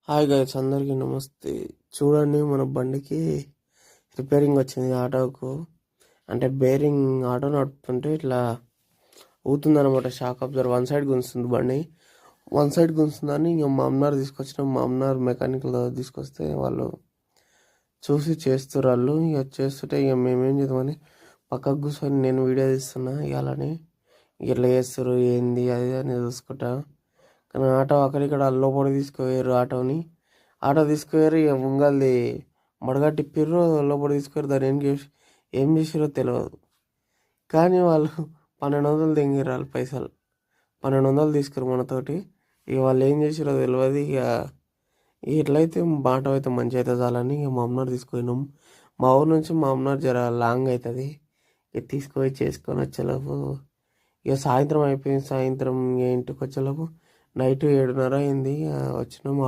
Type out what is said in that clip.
Hi guys, అందరికీ నమస్తే. చూడండి, మన బండికి రిపేరింగ్ వచ్చింది ఆటోకు. అంటే బేరింగ్ ఆటో నడుపుతుంటే ఇట్లా ఊతుందన్నమాట. షాక్ అబ్జర్వ్ వన్ సైడ్ గుంజుతుంది బండి. వన్ సైడ్ గుంజుతుందని ఇంకా మామ్నార్ తీసుకొచ్చినాం. మామ్నార్ మెకానికల్ తీసుకొస్తే వాళ్ళు చూసి చేస్తారు. వాళ్ళు ఇక చేస్తుంటే ఇక మేమేం చేద్దామని పక్కకు కూర్చొని నేను వీడియో తీస్తున్నా. ఇవ్వాలని ఇట్లా చేస్తారు ఏంది అది అని చూసుకుంటా. కానీ ఆటో అక్కడిక్కడ లోపలికి తీసుకుపోయారు. ఆటో తీసుకుపోయారు. ఇక ముంగల్ది మడగా తిప్పిర్రు, లోపల తీసుకుపోయారు. దాన్ని ఏం చేసారో తెలియదు. కానీ వాళ్ళు 1200 తెంగిర్రు. వాళ్ళు పైసలు 1200 తీసుకురు మనతోటి. ఇక వాళ్ళు ఏం చేసారో తెలియదు. ఇక ఎట్లయితే ఆటో అయితే మంచి అయితే చాలని ఇక మామూలు తీసుకుపోయినాం. మా ఊరు నుంచి మామూలు జర లాంగ్ అవుతుంది. ఇక తీసుకుపోయి చేసుకొని వచ్చేలోపు ఇక సాయంత్రం అయిపోయింది. సాయంత్రం ఇక ఇంటికి వచ్చేలోపు నైట్ 7:30 అయింది. వచ్చినాము.